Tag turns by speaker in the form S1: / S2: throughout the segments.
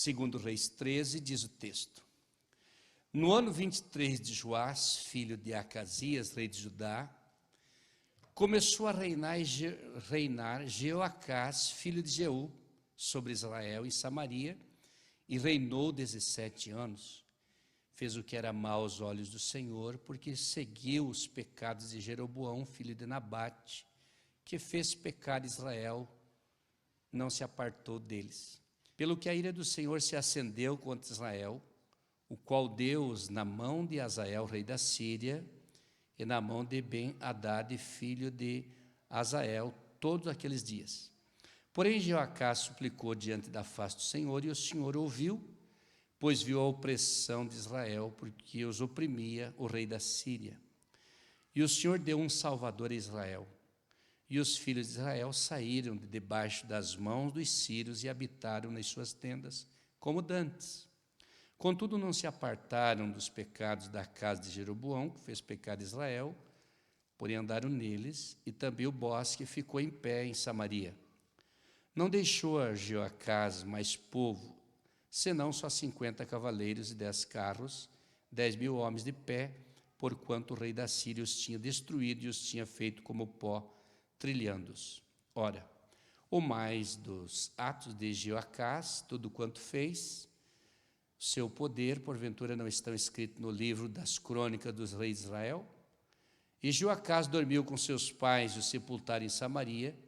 S1: Segundo Reis 13, diz o texto: no ano 23 de Joás, filho de Acasias, rei de Judá, começou a reinar Jeoacás, filho de Jeú, sobre Israel e Samaria, e reinou 17 anos. Fez o que era mal aos olhos do Senhor, porque seguiu os pecados de Jeroboão, filho de Nabate, que fez pecar Israel, não se apartou deles. Pelo que a ira do Senhor se acendeu contra Israel, o qual Deus, na mão de Azael, rei da Síria, e na mão de Ben-Hadad, filho de Azael, todos aqueles dias. Porém, Jeoacás suplicou diante da face do Senhor, e o Senhor ouviu, pois viu a opressão de Israel, porque os oprimia o rei da Síria. E o Senhor deu um salvador a Israel. E os filhos de Israel saíram de debaixo das mãos dos sírios e habitaram nas suas tendas, como dantes. Contudo, não se apartaram dos pecados da casa de Jeroboão, que fez pecar Israel, porém andaram neles, e também o bosque ficou em pé em Samaria. Não deixou a Jeoacás mais povo, senão só 50 cavaleiros e 10 carros, 10.000 homens de pé, porquanto o rei da Síria os tinha destruído e os tinha feito como pó, trilhando-os. Ora, o mais dos atos de Jeoacás, tudo quanto fez, seu poder, porventura, não estão escritos no livro das crônicas dos reis de Israel? E Jeoacás dormiu com seus pais e o sepultaram em Samaria,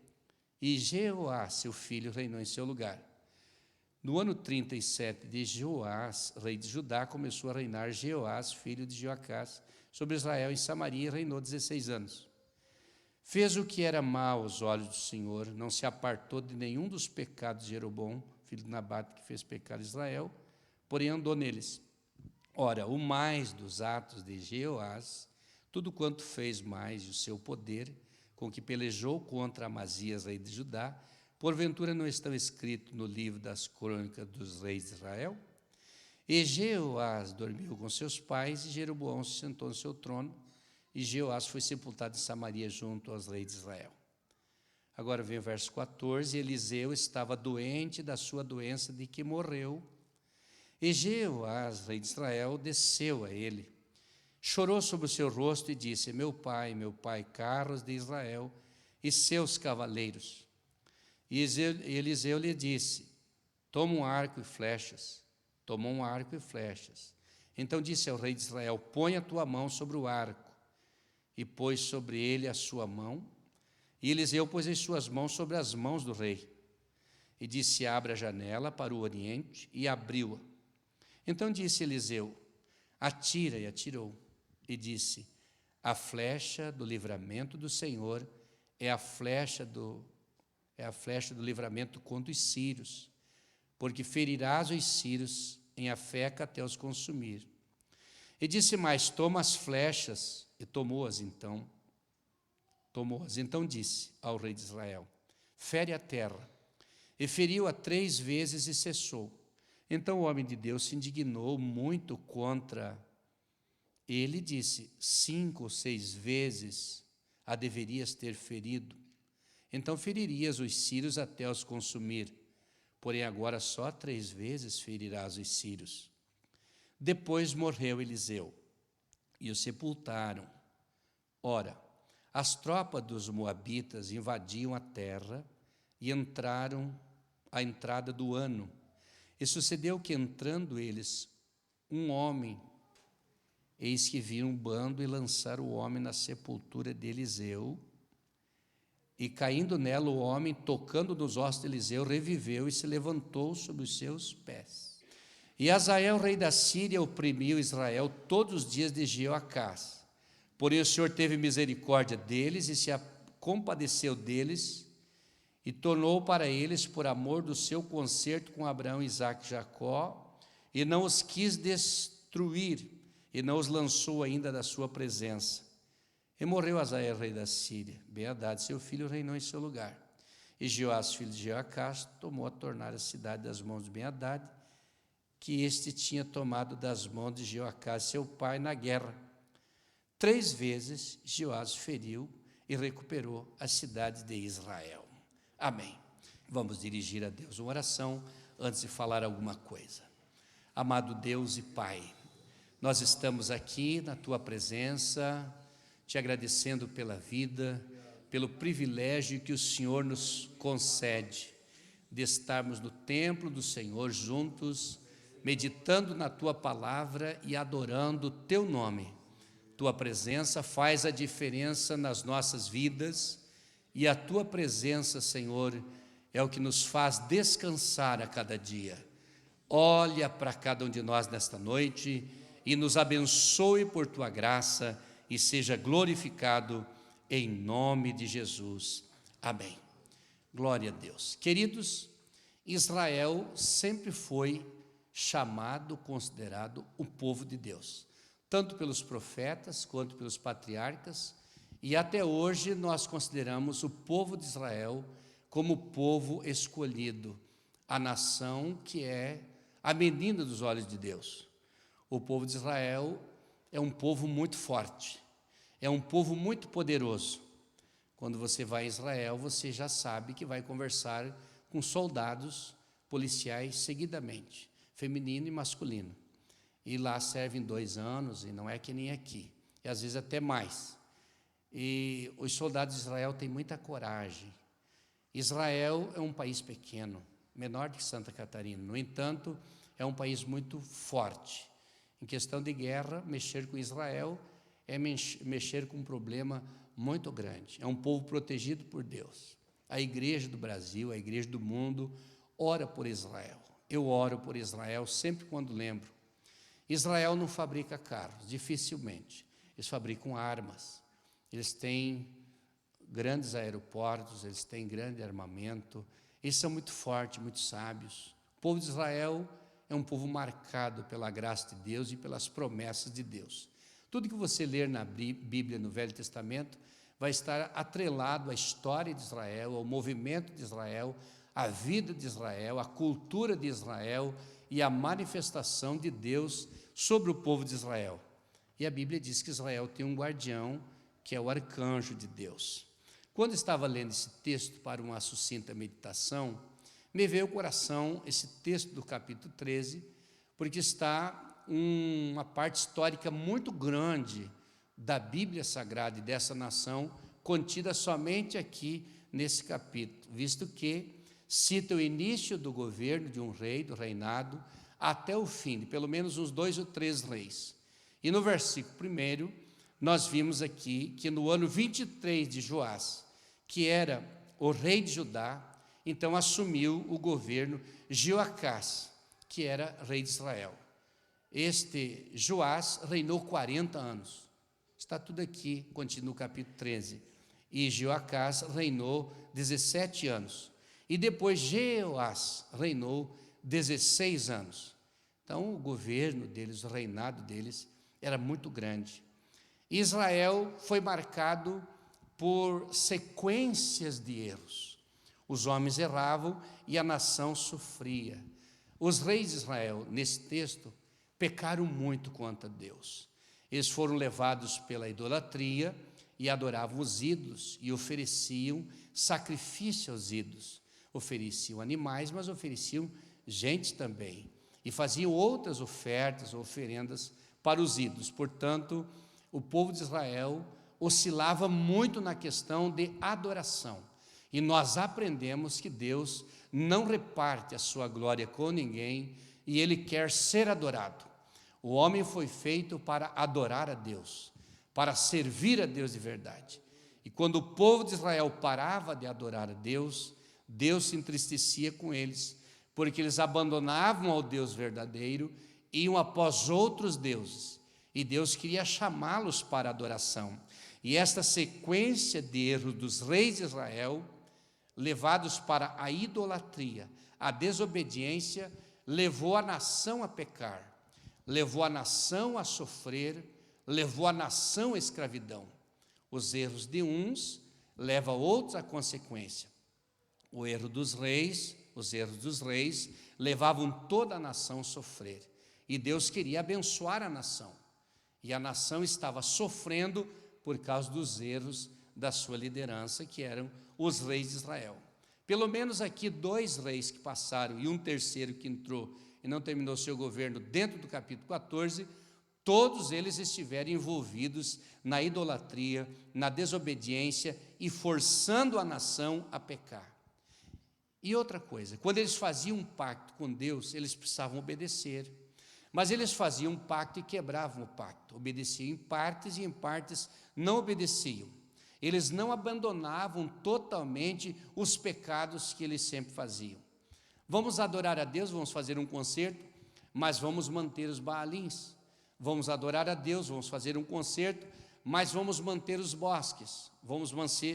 S1: e Jeoás, seu filho, reinou em seu lugar. No ano 37 de Joás, rei de Judá, começou a reinar Jeoás, filho de Jeoacás, sobre Israel em Samaria, e reinou 16 anos. Fez o que era mal aos olhos do Senhor, não se apartou de nenhum dos pecados de Jeroboão, filho de Nabate, que fez pecar Israel, porém andou neles. Ora, o mais dos atos de Jeoás, tudo quanto fez mais, e o seu poder, com que pelejou contra Amazias, rei de Judá, porventura não estão escritos no livro das crônicas dos reis de Israel? E Jeoás dormiu com seus pais, e Jeroboão se sentou no seu trono, e Jeoás foi sepultado em Samaria junto aos reis de Israel. Agora vem o verso 14, Eliseu estava doente da sua doença de que morreu, e Jeoás, rei de Israel, desceu a ele, chorou sobre o seu rosto e disse: meu pai, carros de Israel e seus cavaleiros. E Eliseu lhe disse: toma um arco e flechas. Tomou um arco e flechas. Então disse ao rei de Israel: põe a tua mão sobre o arco. E pôs sobre ele a sua mão. E Eliseu pôs as suas mãos sobre as mãos do rei. E disse: abre a janela para o oriente, e abriu-a. Então disse Eliseu: atira, e atirou. E disse: a flecha do livramento do Senhor é a flecha do livramento contra os sírios, porque ferirás os sírios em Afeca até os consumir. E disse mais: toma as flechas, e tomou-as. Então disse ao rei de Israel: fere a terra. E feriu-a 3 vezes e cessou. Então o homem de Deus se indignou muito contra ele e disse: 5 ou 6 vezes a deverias ter ferido. Então feririas os sírios até os consumir. Porém agora só 3 vezes ferirás os sírios. Depois morreu Eliseu, e o sepultaram. Ora, as tropas dos moabitas invadiam a terra e entraram à entrada do ano. E sucedeu que, entrando eles, um homem, eis que viram um bando e lançaram o homem na sepultura de Eliseu. E caindo nela o homem, tocando nos ossos de Eliseu, reviveu e se levantou sobre os seus pés. E Azael, rei da Síria, oprimiu Israel todos os dias de Jeoacás. Porém o Senhor teve misericórdia deles e se compadeceu deles, e tornou para eles, por amor do seu concerto com Abraão, Isaque e Jacó, e não os quis destruir, e não os lançou ainda da sua presença. E morreu Azael, rei da Síria. Ben-Hadad, seu filho, reinou em seu lugar. E Joás, filho de Jeoacás, tomou a tornar a cidade das mãos de Ben-Hadad, que este tinha tomado das mãos de Jeoacás, seu pai, na guerra. 3 vezes Joás feriu e recuperou a cidade de Israel. Amém. Vamos dirigir a Deus uma oração antes de falar alguma coisa. Amado Deus e Pai, nós estamos aqui na Tua presença, te agradecendo pela vida, pelo privilégio que o Senhor nos concede de estarmos no templo do Senhor juntos, meditando na Tua palavra e adorando o Teu nome. Tua presença faz a diferença nas nossas vidas e a Tua presença, Senhor, é o que nos faz descansar a cada dia. Olha para cada um de nós nesta noite e nos abençoe por Tua graça e seja glorificado em nome de Jesus. Amém. Glória a Deus. Queridos, Israel sempre foi chamado, considerado o povo de Deus, tanto pelos profetas quanto pelos patriarcas, e até hoje nós consideramos o povo de Israel como o povo escolhido, a nação que é a menina dos olhos de Deus. O povo de Israel é um povo muito forte, é um povo muito poderoso. Quando você vai a Israel, você já sabe que vai conversar com soldados policiais seguidamente, feminino e masculino. E lá servem 2 anos, e não é que nem aqui, e às vezes até mais. E os soldados de Israel têm muita coragem. Israel é um país pequeno, menor que Santa Catarina, no entanto, é um país muito forte. Em questão de guerra, mexer com Israel é mexer com um problema muito grande. É um povo protegido por Deus. A igreja do Brasil, a igreja do mundo, ora por Israel. Eu oro por Israel sempre quando lembro. Israel não fabrica carros, dificilmente. Eles fabricam armas. Eles têm grandes aeroportos, eles têm grande armamento. Eles são muito fortes, muito sábios. O povo de Israel é um povo marcado pela graça de Deus e pelas promessas de Deus. Tudo que você ler na Bíblia, no Velho Testamento, vai estar atrelado à história de Israel, ao movimento de Israel, à vida de Israel, à cultura de Israel e à manifestação de Deus sobre o povo de Israel. E a Bíblia diz que Israel tem um guardião, que é o arcanjo de Deus. Quando estava lendo esse texto para uma sucinta meditação, me veio ao coração esse texto do capítulo 13, porque está uma parte histórica muito grande da Bíblia Sagrada e dessa nação, contida somente aqui nesse capítulo, visto que cita o início do governo de um rei, do reinado, até o fim, de pelo menos uns 2 ou 3 reis. E no versículo 1, nós vimos aqui que no ano 23 de Joás, que era o rei de Judá, então assumiu o governo Jeoacás, que era rei de Israel. Este Joás reinou 40 anos. Está tudo aqui, continua o capítulo 13. E Jeoacás reinou 17 anos. E depois Jeoás reinou 16 anos. Então o governo deles, o reinado deles, era muito grande. Israel foi marcado por sequências de erros. Os homens erravam e a nação sofria. Os reis de Israel, nesse texto, pecaram muito contra Deus. Eles foram levados pela idolatria e adoravam os ídolos e ofereciam sacrifício aos ídolos. Ofereciam animais, mas ofereciam gente também. E faziam outras ofertas ou oferendas para os ídolos. Portanto, o povo de Israel oscilava muito na questão de adoração. E nós aprendemos que Deus não reparte a sua glória com ninguém e Ele quer ser adorado. O homem foi feito para adorar a Deus, para servir a Deus de verdade. E quando o povo de Israel parava de adorar a Deus, Deus se entristecia com eles, porque eles abandonavam ao Deus verdadeiro e iam após outros deuses. E Deus queria chamá-los para a adoração. E esta sequência de erros dos reis de Israel, levados para a idolatria, a desobediência, levou a nação a pecar, levou a nação a sofrer, levou a nação à escravidão. Os erros de uns levam outros à consequência. O erro dos reis, os erros dos reis levavam toda a nação a sofrer. E Deus queria abençoar a nação. E a nação estava sofrendo por causa dos erros da sua liderança, que eram os reis de Israel. Pelo menos aqui 2 reis que passaram e um terceiro que entrou e não terminou seu governo dentro do capítulo 14, todos eles estiveram envolvidos na idolatria, na desobediência e forçando a nação a pecar. E outra coisa, quando eles faziam um pacto com Deus, eles precisavam obedecer. Mas eles faziam um pacto e quebravam o pacto. Obedeciam em partes e em partes não obedeciam. Eles não abandonavam totalmente os pecados que eles sempre faziam. Vamos adorar a Deus, vamos fazer um concerto, mas vamos manter os baalins. Vamos adorar a Deus, vamos fazer um concerto, mas vamos manter os bosques. Vamos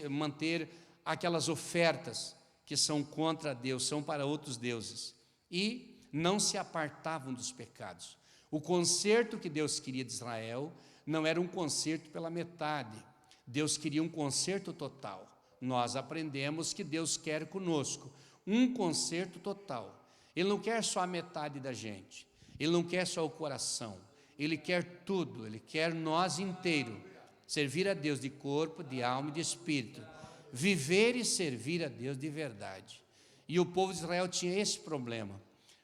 S1: manter aquelas ofertas que são contra Deus, são para outros deuses. E não se apartavam dos pecados. O concerto que Deus queria de Israel não era um concerto pela metade. Deus queria um concerto total. Nós aprendemos que Deus quer conosco um concerto total. Ele não quer só a metade da gente. Ele não quer só o coração. Ele quer tudo. Ele quer nós inteiro. Servir a Deus de corpo, de alma e de espírito. Viver e servir a Deus de verdade. E o povo de Israel tinha esse problema.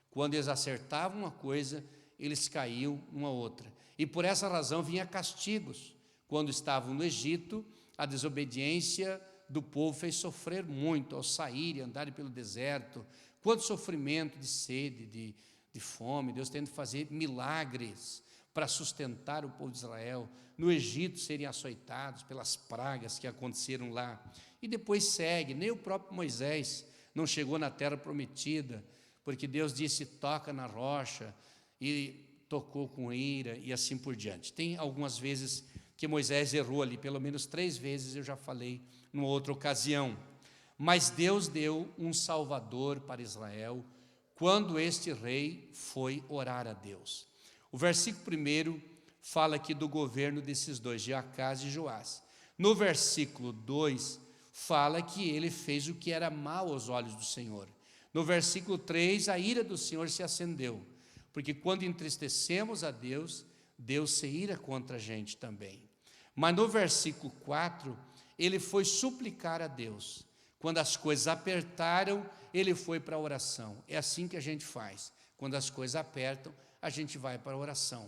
S1: Quando eles acertavam uma coisa, eles caíam uma outra. E por essa razão vinha castigos. Quando estavam no Egito, a desobediência do povo fez sofrer muito ao sair e andarem pelo deserto. Quanto sofrimento de sede, de fome, Deus tendo que fazer milagres para sustentar o povo de Israel. No Egito serem açoitados pelas pragas que aconteceram lá. E depois segue, nem o próprio Moisés não chegou na terra prometida, porque Deus disse, toca na rocha, e tocou com ira, e assim por diante. Tem algumas vezes que Moisés errou ali, pelo menos 3 vezes, eu já falei numa outra ocasião. Mas Deus deu um Salvador para Israel, quando este rei foi orar a Deus. O versículo 1 fala aqui do governo desses dois, Jeoacás e Joás. No versículo 2, fala que ele fez o que era mal aos olhos do Senhor. No versículo 3, a ira do Senhor se acendeu, porque quando entristecemos a Deus, Deus se ira contra a gente também. Mas no versículo 4, ele foi suplicar a Deus. Quando as coisas apertaram, ele foi para a oração. É assim que a gente faz. Quando as coisas apertam, a gente vai para a oração.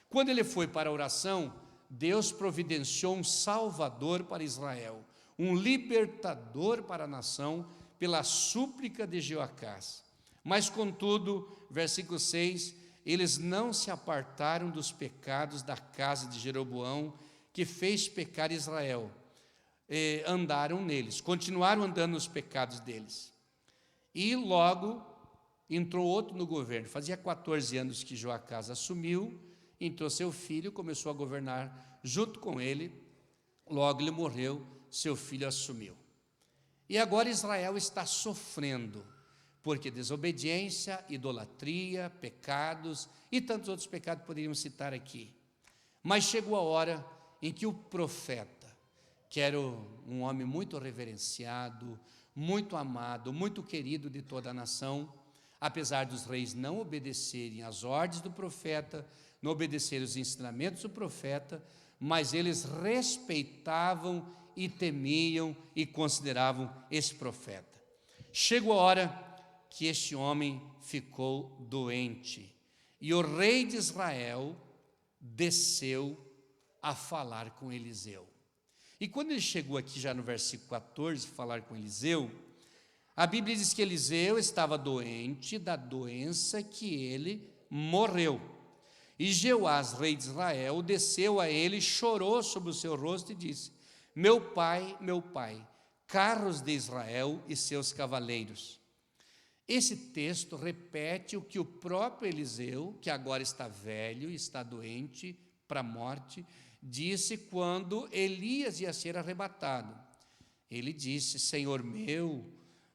S1: Quando ele foi para a oração, Deus providenciou um Salvador para Israel, um libertador para a nação, pela súplica de Jeoacás. Mas, contudo, versículo 6, eles não se apartaram dos pecados da casa de Jeroboão, que fez pecar Israel. Andaram neles, continuaram andando nos pecados deles. E logo entrou outro no governo. Fazia 14 anos que Jeoacás assumiu, entrou seu filho, começou a governar junto com ele. Logo ele morreu, seu filho assumiu. E agora Israel está sofrendo, porque desobediência, idolatria, pecados e tantos outros pecados poderíamos citar aqui. Mas chegou a hora em que o profeta, que era um homem muito reverenciado, muito amado, muito querido de toda a nação, apesar dos reis não obedecerem às ordens do profeta, não obedecerem os ensinamentos do profeta, mas eles respeitavam e temiam e consideravam esse profeta. Chegou a hora que este homem ficou doente, e o rei de Israel desceu a falar com Eliseu. E quando ele chegou aqui já no versículo 14, falar com Eliseu, a Bíblia diz que Eliseu estava doente da doença que ele morreu. E Jeoás, rei de Israel, desceu a ele, chorou sobre o seu rosto e disse, meu pai, carros de Israel e seus cavaleiros. Esse texto repete o que o próprio Eliseu, que agora está velho, está doente para a morte, disse quando Elias ia ser arrebatado. Ele disse, Senhor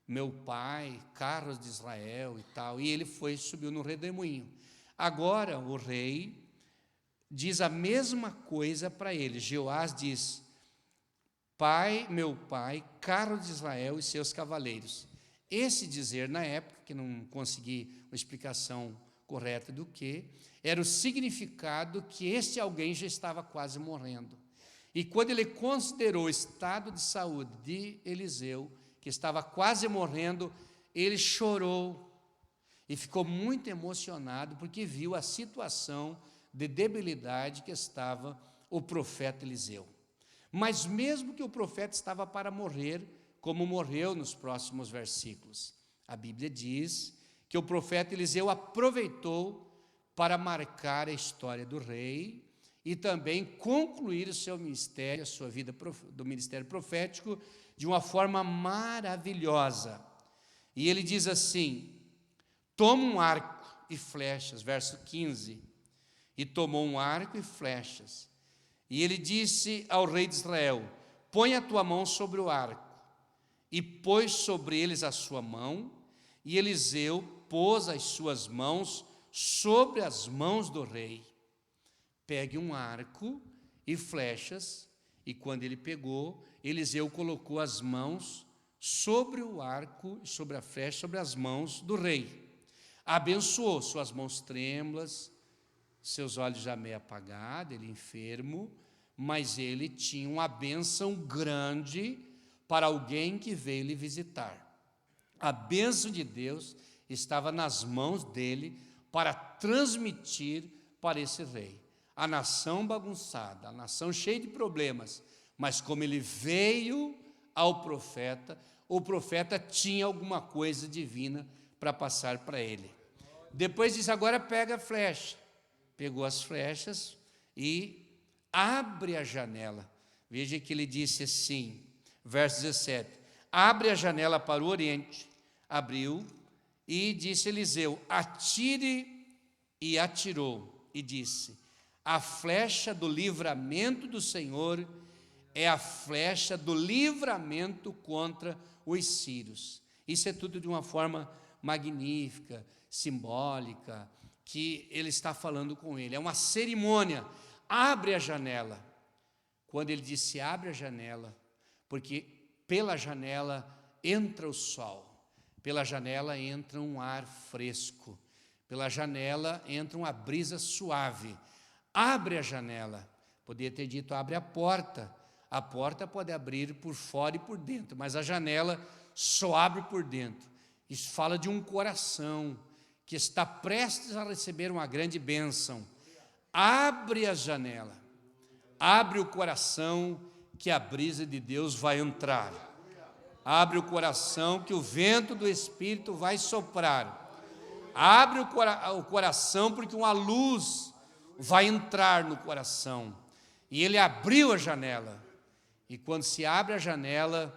S1: meu pai, carros de Israel e tal, e ele subiu no redemoinho. Agora o rei diz a mesma coisa para ele. Jeoás diz, meu pai, carros de Israel e seus cavaleiros. Esse dizer na época, que não consegui uma explicação correta do que, era o significado que este alguém já estava quase morrendo. E quando ele considerou o estado de saúde de Eliseu, que estava quase morrendo, ele chorou e ficou muito emocionado porque viu a situação de debilidade que estava o profeta Eliseu. Mas mesmo que o profeta estava para morrer, como morreu nos próximos versículos, a Bíblia diz que o profeta Eliseu aproveitou para marcar a história do rei e também concluir o seu ministério, a sua vida do ministério profético, de uma forma maravilhosa. E ele diz assim: toma um arco e flechas, verso 15, e tomou um arco e flechas. E ele disse ao rei de Israel: põe a tua mão sobre o arco. E pôs sobre eles a sua mão, e Eliseu pôs as suas mãos sobre as mãos do rei. Pegue um arco e flechas, e quando ele pegou, Eliseu colocou as mãos sobre o arco, sobre a flecha, sobre as mãos do rei. Abençoou, suas mãos trêmulas, seus olhos já meio apagados, ele enfermo, mas ele tinha uma bênção grande para alguém que veio lhe visitar. A bênção de Deus estava nas mãos dele para transmitir para esse rei. A nação bagunçada, a nação cheia de problemas, mas como ele veio ao profeta, o profeta tinha alguma coisa divina para passar para ele. Depois diz: agora pega a flecha. Pegou as flechas e abre a janela. Veja que ele disse assim, verso 17: abre a janela para o oriente. Abriu e disse Eliseu: atire, e atirou. E disse: a flecha do livramento do Senhor é a flecha do livramento contra os sírios. Isso é tudo de uma forma magnífica, simbólica, que ele está falando com ele. É uma cerimônia. Abre a janela. Quando ele disse abre a janela, porque pela janela entra o sol, pela janela entra um ar fresco, pela janela entra uma brisa suave. Abre a janela. Poderia ter dito abre a porta. A porta pode abrir por fora e por dentro, mas a janela só abre por dentro. Isso fala de um coração que está prestes a receber uma grande bênção. Abre a janela, abre o coração, que a brisa de Deus vai entrar. Abre o coração, que o vento do Espírito vai soprar. Abre o coração, porque uma luz vai entrar no coração. E ele abriu a janela. E quando se abre a janela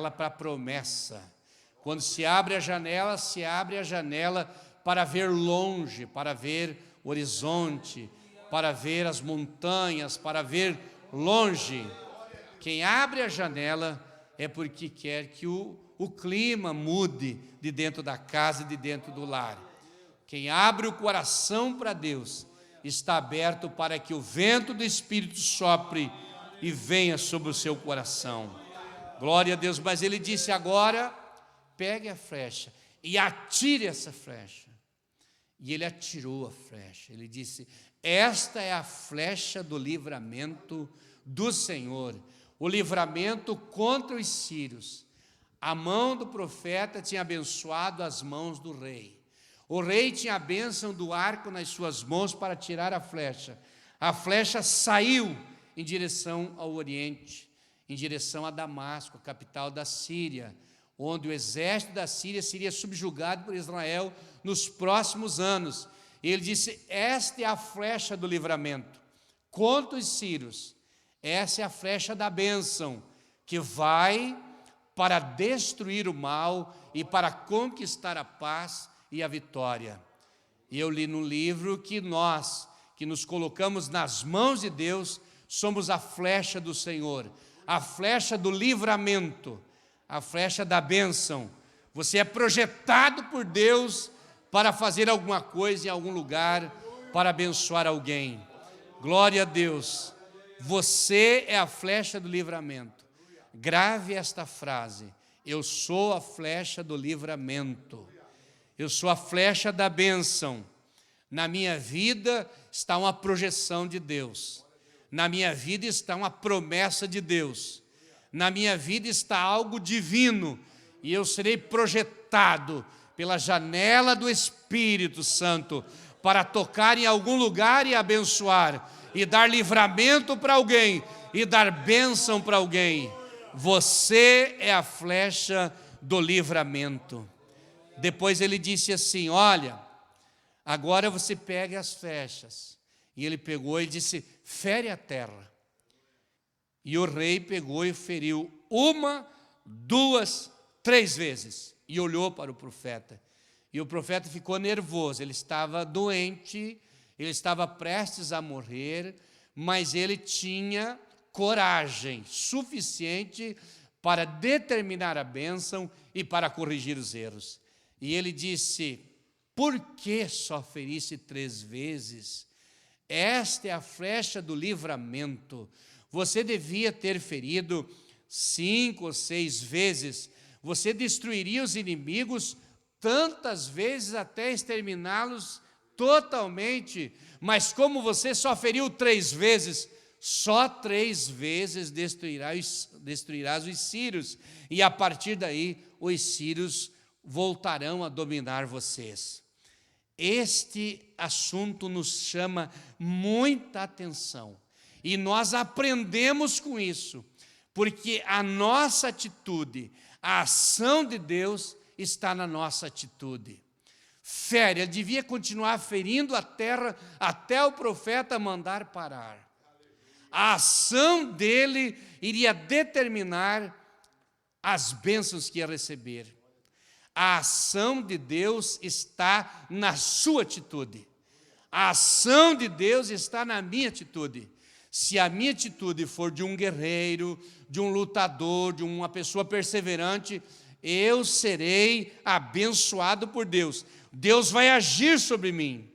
S1: para a promessa. Quando se abre a janela para ver longe, para ver o horizonte, para ver as montanhas, para ver longe. Quem abre a janela é porque quer que o clima mude de dentro da casa, de dentro do lar. Quem abre o coração para Deus está aberto para que o vento do Espírito sopre e venha sobre o seu coração. Glória a Deus. Mas ele disse agora: pegue a flecha e atire essa flecha. E ele atirou a flecha. Ele disse: esta é a flecha do livramento do Senhor, o livramento contra os sírios. A mão do profeta tinha abençoado as mãos do rei. O rei tinha a bênção do arco nas suas mãos para tirar a flecha. A flecha saiu em direção ao oriente, em direção a Damasco, a capital da Síria, onde o exército da Síria seria subjugado por Israel nos próximos anos. E ele disse: esta é a flecha do livramento contra os sírios. Essa é a flecha da bênção, que vai para destruir o mal e para conquistar a paz e a vitória. E eu li no livro que nós, que nos colocamos nas mãos de Deus, somos a flecha do Senhor, a flecha do livramento, a flecha da bênção. Você é projetado por Deus para fazer alguma coisa em algum lugar, para abençoar alguém. Glória a Deus. Você é a flecha do livramento. Grave esta frase: eu sou a flecha do livramento. Eu sou a flecha da bênção. Na minha vida está uma projeção de Deus. Na minha vida está uma promessa de Deus. Na minha vida está algo divino, e eu serei projetado pela janela do Espírito Santo para tocar em algum lugar e abençoar, e dar livramento para alguém, e dar bênção para alguém. Você é a flecha do livramento. Depois ele disse assim: olha, agora você pega as flechas. E ele pegou e disse: fere a terra. E o rei pegou e feriu 1, 2, 3 vezes. E olhou para o profeta. E o profeta ficou nervoso, ele estava doente, ele estava prestes a morrer, mas ele tinha coragem suficiente para determinar a bênção e para corrigir os erros. E ele disse: por que só feriste 3 vezes? Esta é a flecha do livramento. Você devia ter ferido 5 ou 6 vezes. Você destruiria os inimigos tantas vezes até exterminá-los totalmente. Mas como você só feriu 3 vezes, só 3 vezes destruirás os sírios. E a partir daí, os sírios voltarão a dominar vocês. Este assunto nos chama muita atenção. E nós aprendemos com isso, porque a nossa atitude, a ação de Deus está na nossa atitude. Fere, ele devia continuar ferindo a terra até o profeta mandar parar. A ação dele iria determinar as bênçãos que ia receber. A ação de Deus está na sua atitude. A ação de Deus está na minha atitude. Se a minha atitude for de um guerreiro, de um lutador, de uma pessoa perseverante, eu serei abençoado por Deus. Deus vai agir sobre mim.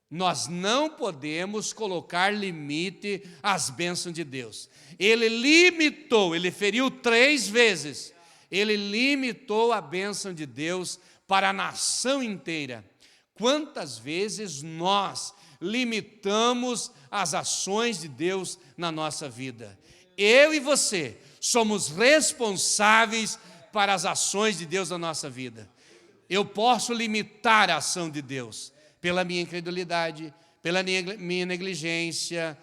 S1: Nós não podemos colocar limite às bênçãos de Deus. Ele limitou, ele feriu 3 vezes. Ele limitou a bênção de Deus para a nação inteira. Quantas vezes nós limitamos as ações de Deus na nossa vida? Eu e você somos responsáveis para as ações de Deus na nossa vida. Eu posso limitar a ação de Deus pela minha incredulidade, pela minha negligência,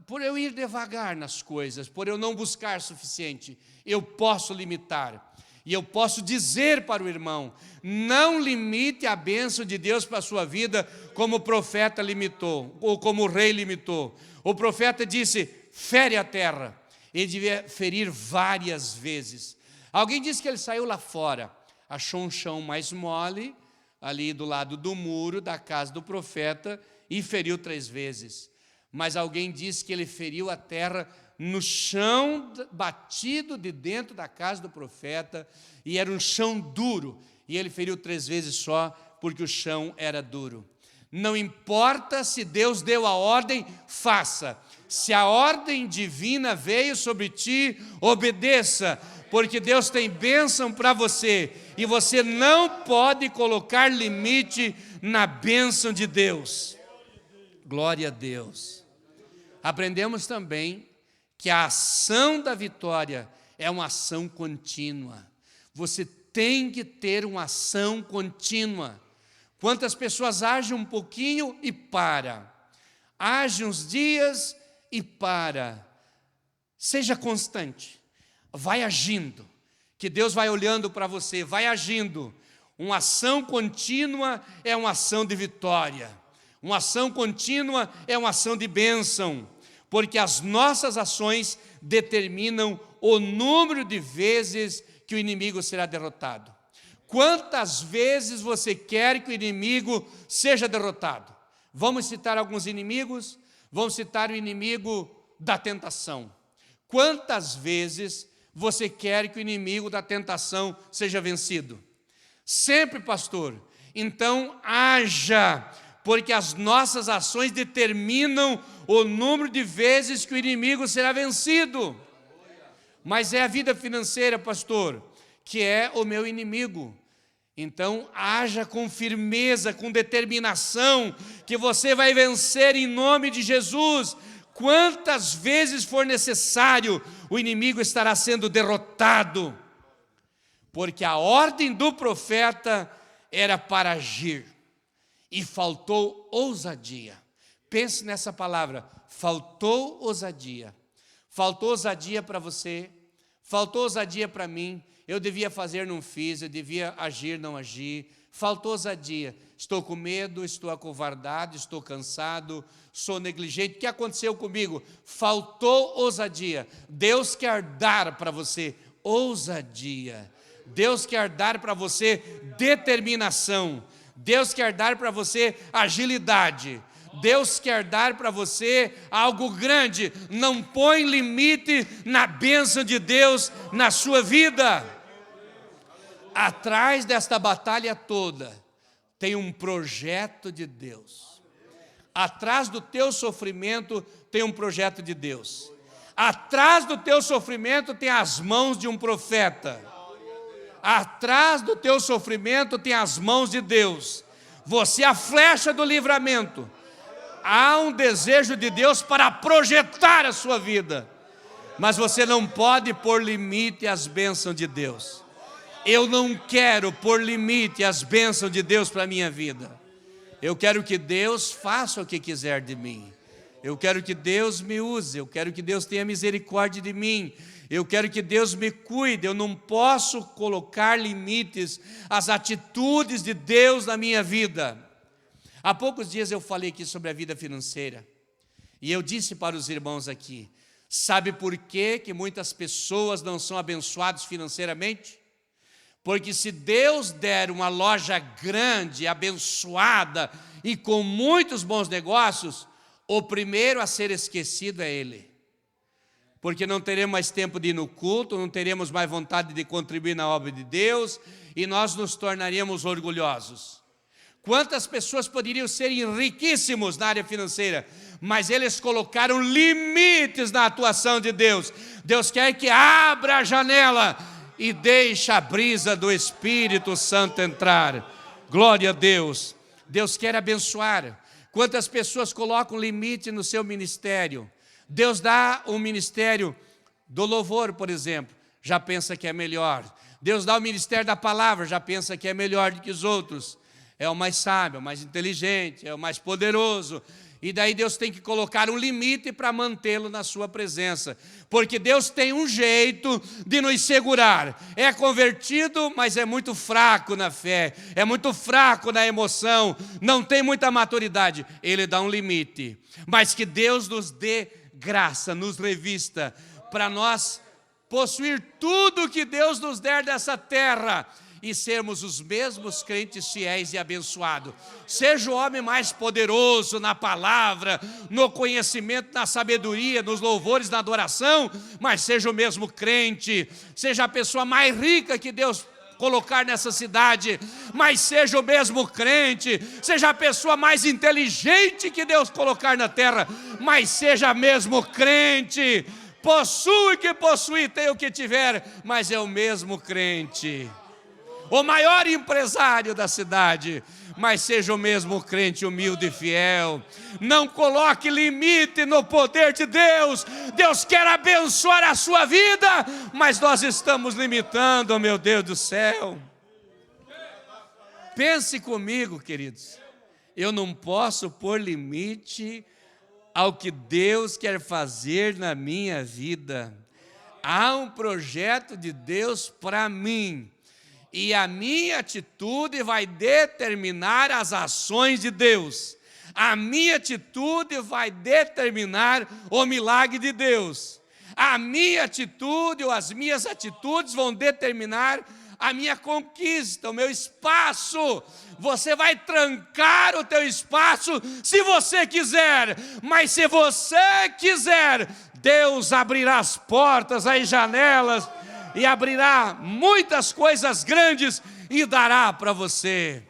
S1: por eu ir devagar nas coisas, por eu não buscar suficiente. Eu posso limitar. E eu posso dizer para o irmão: não limite a bênção de Deus para a sua vida como o profeta limitou, ou como o rei limitou. O profeta disse: fere a terra. Ele devia ferir várias vezes. Alguém disse que ele saiu lá fora, achou um chão mais mole, ali do lado do muro da casa do profeta, e feriu 3 vezes. Mas alguém disse que ele feriu a terra no chão batido de dentro da casa do profeta, e era um chão duro, e ele feriu 3 vezes só, porque o chão era duro. Não importa se Deus deu a ordem, faça. Se a ordem divina veio sobre ti, obedeça, porque Deus tem bênção para você, e você não pode colocar limite na bênção de Deus. Glória a Deus. Aprendemos também que a ação da vitória é uma ação contínua. Você tem que ter uma ação contínua. Quantas pessoas agem um pouquinho e para. Age uns dias e para. Seja constante. Vai agindo. Que Deus vai olhando para você, vai agindo. Uma ação contínua é uma ação de vitória. Uma ação contínua é uma ação de bênção. Porque as nossas ações determinam o número de vezes que o inimigo será derrotado. Quantas vezes você quer que o inimigo seja derrotado? Vamos citar alguns inimigos? Vamos citar o inimigo da tentação. Quantas vezes você quer que o inimigo da tentação seja vencido? Sempre, pastor. Então, haja, porque as nossas ações determinam o número de vezes que o inimigo será vencido. Mas é a vida financeira, pastor, que é o meu inimigo. Então, haja com firmeza, com determinação, que você vai vencer em nome de Jesus. Quantas vezes for necessário, o inimigo estará sendo derrotado, porque a ordem do profeta era para agir, e faltou ousadia. Pense nessa palavra, faltou ousadia. Faltou ousadia para você, faltou ousadia para mim. Eu devia fazer, não fiz, eu devia agir, não agi. Faltou ousadia. Estou com medo, estou acovardado, estou cansado, sou negligente. O que aconteceu comigo? Faltou ousadia. Deus quer dar para você ousadia. Deus quer dar para você determinação. Deus quer dar para você agilidade. Deus quer dar para você algo grande. Não põe limite na bênção de Deus na sua vida. Atrás desta batalha toda, tem um projeto de Deus. Atrás do teu sofrimento, tem um projeto de Deus. Atrás do teu sofrimento, tem as mãos de um profeta. Atrás do teu sofrimento, tem as mãos de Deus. Você é a flecha do livramento. Há um desejo de Deus para projetar a sua vida. Mas você não pode pôr limite às bênçãos de Deus. Eu não quero pôr limite às bênçãos de Deus para a minha vida. Eu quero que Deus faça o que quiser de mim. Eu quero que Deus me use. Eu quero que Deus tenha misericórdia de mim. Eu quero que Deus me cuide. Eu não posso colocar limites às atitudes de Deus na minha vida. Há poucos dias eu falei aqui sobre a vida financeira. E eu disse para os irmãos aqui, sabe por que muitas pessoas não são abençoadas financeiramente? Porque se Deus der uma loja grande, abençoada e com muitos bons negócios, o primeiro a ser esquecido é Ele. Porque não teremos mais tempo de ir no culto, não teremos mais vontade de contribuir na obra de Deus e nós nos tornaríamos orgulhosos. Quantas pessoas poderiam ser riquíssimos na área financeira, mas eles colocaram limites na atuação de Deus. Deus quer que abra a janela e deixe a brisa do Espírito Santo entrar. Glória a Deus. Deus quer abençoar. Quantas pessoas colocam limite no seu ministério? Deus dá um ministério do louvor, por exemplo, já pensa que é melhor. Deus dá o ministério da palavra, já pensa que é melhor do que os outros. É o mais sábio, é o mais inteligente, é o mais poderoso. E daí Deus tem que colocar um limite para mantê-lo na sua presença. Porque Deus tem um jeito de nos segurar. É convertido, mas é muito fraco na fé. É muito fraco na emoção. Não tem muita maturidade. Ele dá um limite. Mas que Deus nos dê graça, nos revista, para nós possuir tudo que Deus nos der dessa terra. E sermos os mesmos crentes fiéis e abençoados. Seja o homem mais poderoso na palavra, no conhecimento, na sabedoria, nos louvores, na adoração, mas seja o mesmo crente. Seja a pessoa mais rica que Deus colocar nessa cidade, mas seja o mesmo crente. Seja a pessoa mais inteligente que Deus colocar na terra, mas seja mesmo crente. Possui o que possuir, tem o que tiver, mas é o mesmo crente. O maior empresário da cidade, mas seja o mesmo crente humilde e fiel. Não coloque limite no poder de Deus. Deus quer abençoar a sua vida, mas nós estamos limitando, meu Deus do céu. Pense comigo, queridos. Eu não posso pôr limite ao que Deus quer fazer na minha vida. Há um projeto de Deus para mim. E a minha atitude vai determinar as ações de Deus. A minha atitude vai determinar o milagre de Deus. A minha atitude ou as minhas atitudes vão determinar a minha conquista, o meu espaço. Você vai trancar o teu espaço se você quiser. Mas se você quiser, Deus abrirá as portas, as janelas, e abrirá muitas coisas grandes e dará para você.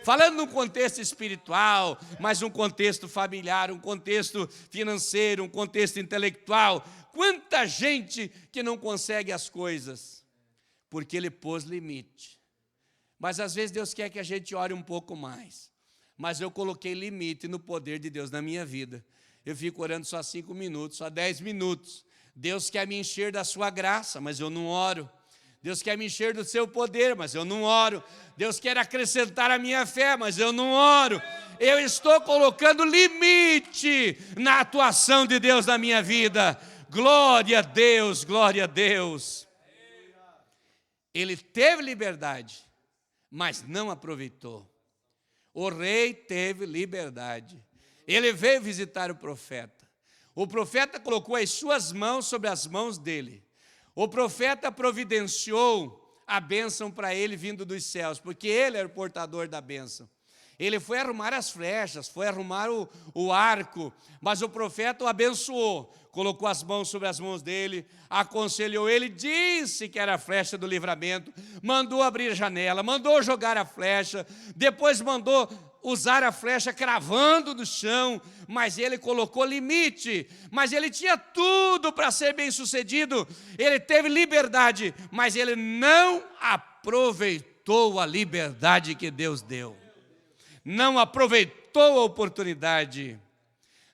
S1: Falando num contexto espiritual, mas um contexto familiar, um contexto financeiro, um contexto intelectual. Quanta gente que não consegue as coisas, porque Ele pôs limite. Mas às vezes Deus quer que a gente ore um pouco mais. Mas eu coloquei limite no poder de Deus na minha vida. Eu fico orando só 5 minutos, só 10 minutos. Deus quer me encher da sua graça, mas eu não oro. Deus quer me encher do seu poder, mas eu não oro. Deus quer acrescentar a minha fé, mas eu não oro. Eu estou colocando limite na atuação de Deus na minha vida. Glória a Deus, glória a Deus. Ele teve liberdade, mas não aproveitou. O rei teve liberdade. Ele veio visitar o profeta. O profeta colocou as suas mãos sobre as mãos dele. O profeta providenciou a bênção para ele vindo dos céus, porque ele era o portador da bênção. Ele foi arrumar as flechas, foi arrumar o arco, mas o profeta o abençoou, colocou as mãos sobre as mãos dele, aconselhou ele, disse que era a flecha do livramento, mandou abrir a janela, mandou jogar a flecha, depois mandou usar a flecha cravando no chão, mas ele colocou limite, mas ele tinha tudo para ser bem sucedido, ele teve liberdade, mas ele não aproveitou a liberdade que Deus deu, não aproveitou a oportunidade.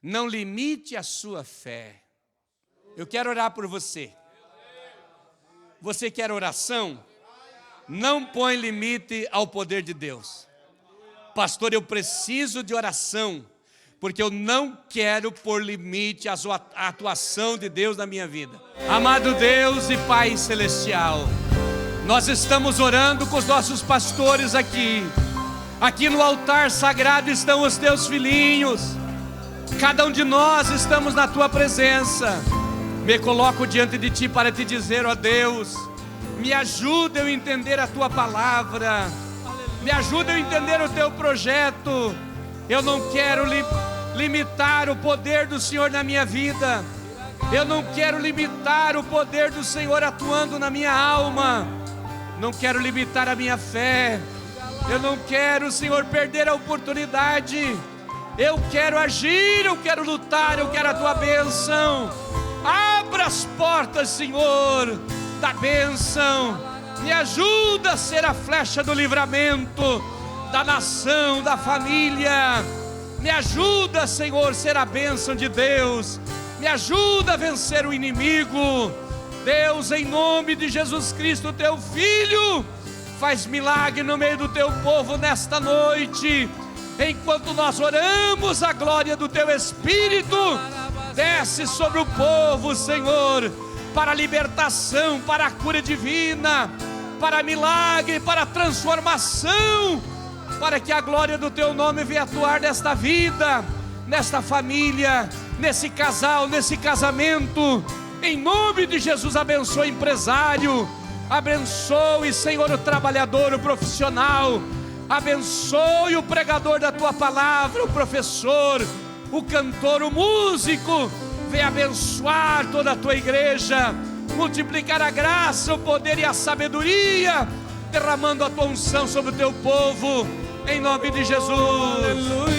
S1: Não limite a sua fé. Eu quero orar por você. Você quer oração? Não põe limite ao poder de Deus. Pastor, eu preciso de oração, porque eu não quero pôr limite à atuação de Deus na minha vida. Amado Deus e Pai Celestial, nós estamos orando com os nossos pastores aqui. Aqui no altar sagrado estão os teus filhinhos. Cada um de nós estamos na tua presença. Me coloco diante de ti para te dizer, ó Deus, me ajuda eu entender a tua palavra. Me ajuda eu entender o teu projeto. Eu não quero limitar o poder do Senhor na minha vida. Eu não quero limitar o poder do Senhor atuando na minha alma. Não quero limitar a minha fé. Eu não quero, Senhor, perder a oportunidade. Eu quero agir, eu quero lutar, eu quero a tua bênção. Abra as portas, Senhor, da bênção. Me ajuda a ser a flecha do livramento da nação, da família. Me ajuda, Senhor, a ser a bênção de Deus. Me ajuda a vencer o inimigo. Deus, em nome de Jesus Cristo, teu Filho, faz milagre no meio do teu povo nesta noite. Enquanto nós oramos, a glória do teu Espírito desce sobre o povo, Senhor, para a libertação, para a cura divina, para milagre, para a transformação, para que a glória do teu nome venha atuar nesta vida, nesta família, nesse casal, nesse casamento. Em nome de Jesus, abençoe o empresário, abençoe, Senhor, o trabalhador, o profissional, abençoe o pregador da tua palavra, o professor, o cantor, o músico. Vem abençoar toda a tua igreja, multiplicar a graça, o poder e a sabedoria, derramando a tua unção sobre o teu povo, em nome de Jesus. Aleluia.